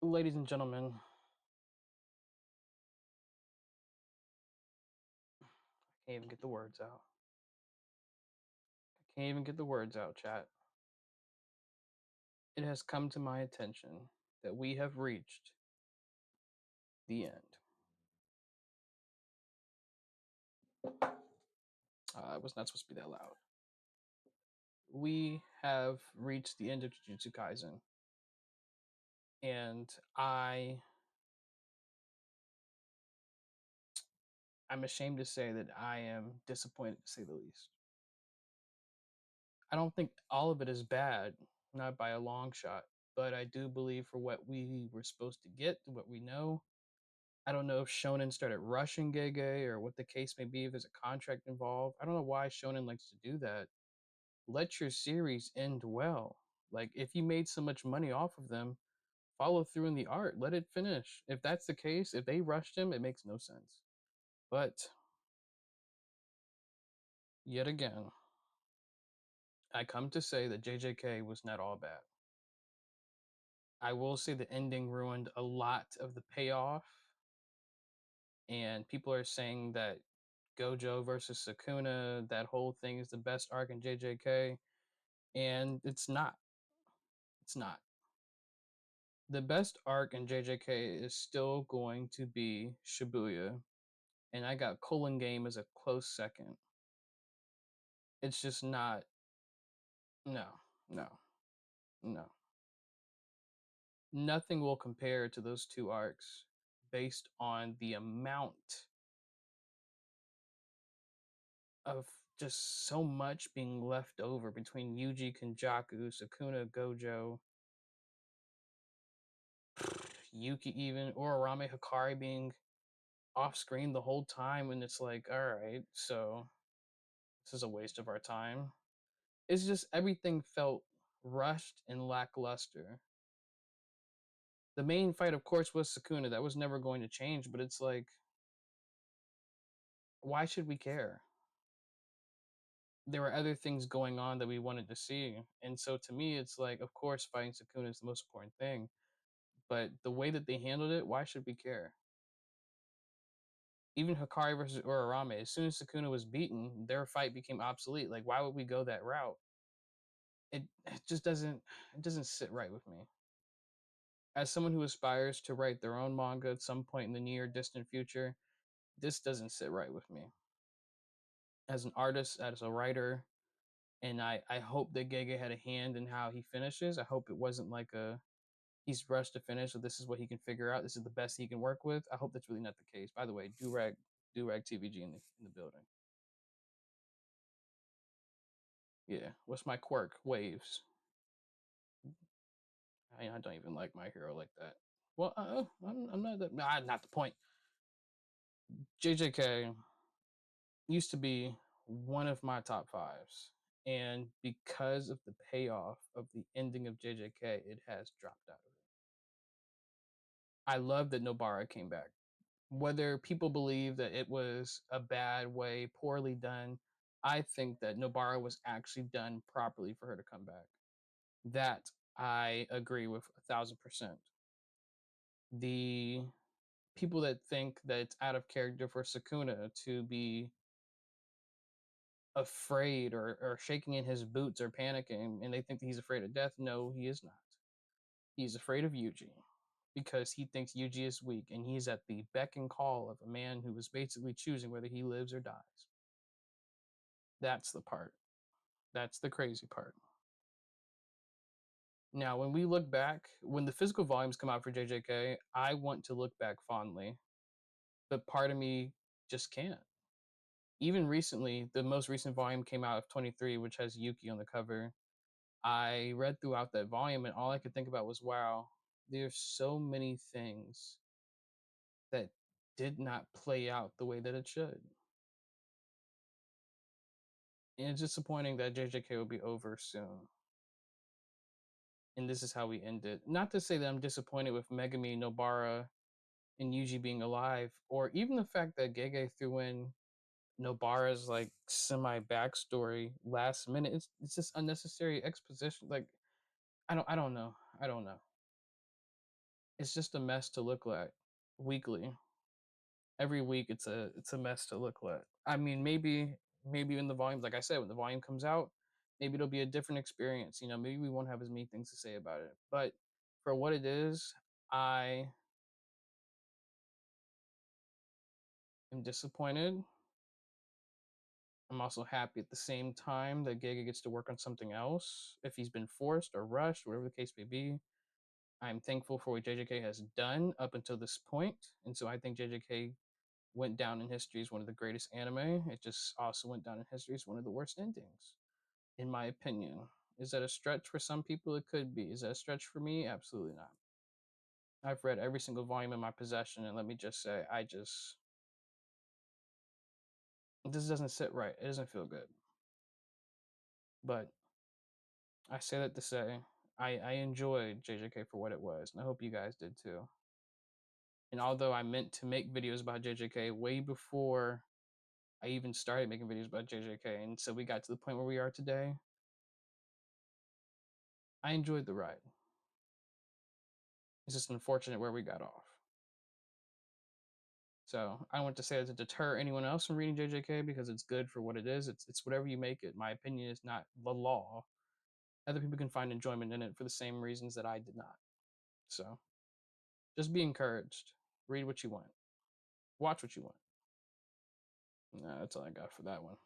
Ladies and gentlemen, I can't even get the words out. I can't even get the words out, chat. It has come to my attention that we have reached the end. It was not supposed to be that loud. We have reached the end of Jujutsu Kaisen, and I'm ashamed to say that I am disappointed to say the least. I don't think all of it is bad, not by a long shot, but I do believe for what we were supposed to get, what we know, I don't know if Shonen started rushing Gege or what the case may be, if there's a contract involved. I don't know why Shonen likes to do that. Let your series end well. Like, if you made so much money off of them, follow through in the art. Let it finish. If that's the case, if they rushed him, it makes no sense. But yet again, I come to say that JJK was not all bad. I will say the ending ruined a lot of the payoff, and people are saying that Gojo versus Sukuna, that whole thing is the best arc in JJK, and it's not. It's not. The best arc in JJK is still going to be Shibuya, and I got Colon Game as a close second. It's just not. No, no, no. Nothing will compare to those two arcs based on the amount of just so much being left over between Yuji Kenjaku, Sukuna Gojo, Yuki, even Urarame Hikari being off screen the whole time, and it's like, all right, so this is a waste of our time. It's just everything felt rushed and lackluster. The main fight, of course, was Sukuna. That was never going to change, but it's like, why should we care? There were other things going on that we wanted to see. And so to me, it's like, of course, fighting Sukuna is the most important thing. But the way that they handled it, why should we care? Even Hikari versus Urarame, as soon as Sukuna was beaten, their fight became obsolete. Like, why would we go that route? It just doesn't sit right with me. As someone who aspires to write their own manga at some point in the near distant future, this doesn't sit right with me. As an artist, as a writer, and I hope that Gege had a hand in how he finishes. I hope it wasn't like a he's rushed to finish, so this is what he can figure out. This is the best he can work with. I hope that's really not the case. By the way, Durag TVG in the building. Yeah. What's my quirk? Waves. I don't even like my hero like that. Well, I'm not that. Nah, not the point. JJK used to be one of my top fives, and because of the payoff of the ending of JJK, it has dropped out of it. I love that Nobara came back. Whether people believe that it was a bad way, poorly done, I think that Nobara was actually done properly for her to come back. That I agree with 1,000%. The people that think that it's out of character for Sukuna to be afraid or shaking in his boots or panicking and they think that he's afraid of death, no, he is not. He's afraid of Yuji because he thinks Yuji is weak and he's at the beck and call of a man who is basically choosing whether he lives or dies. That's the part. That's the crazy part. Now, when we look back, when the physical volumes come out for JJK, I want to look back fondly, but part of me just can't. Even recently, the most recent volume came out of 23, which has Yuki on the cover. I read throughout that volume, and all I could think about was, wow, there's so many things that did not play out the way that it should. And it's disappointing that JJK will be over soon. And this is how we end it. Not to say that I'm disappointed with Megami, Nobara, and Yuji being alive, or even the fact that Gege threw in Nobara's like semi backstory last minute. It's just unnecessary exposition. Like I don't know. I don't know. It's just a mess to look at weekly. Every week it's a mess to look at. I mean, maybe when the volume, like I said, when the volume comes out, maybe it'll be a different experience. You know, maybe we won't have as many things to say about it. But for what it is, I am disappointed. I'm also happy at the same time that Giga gets to work on something else. If he's been forced or rushed, whatever the case may be, I'm thankful for what JJK has done up until this point. And so I think JJK went down in history as one of the greatest anime. It just also went down in history as one of the worst endings, in my opinion. Is that a stretch for some people? It could be. Is that a stretch for me? Absolutely not. I've read every single volume in my possession, and let me just say, this doesn't sit right. It doesn't feel good. But I say that to say, I enjoyed JJK for what it was, and I hope you guys did too. And although I meant to make videos about JJK way before I even started making videos about JJK, and so we got to the point where we are today, I enjoyed the ride. It's just unfortunate where we got off. So I want to say that to deter anyone else from reading JJK because it's good for what it is. It's whatever you make it. My opinion is not the law. Other people can find enjoyment in it for the same reasons that I did not. So just be encouraged. Read what you want. Watch what you want. No, that's all I got for that one.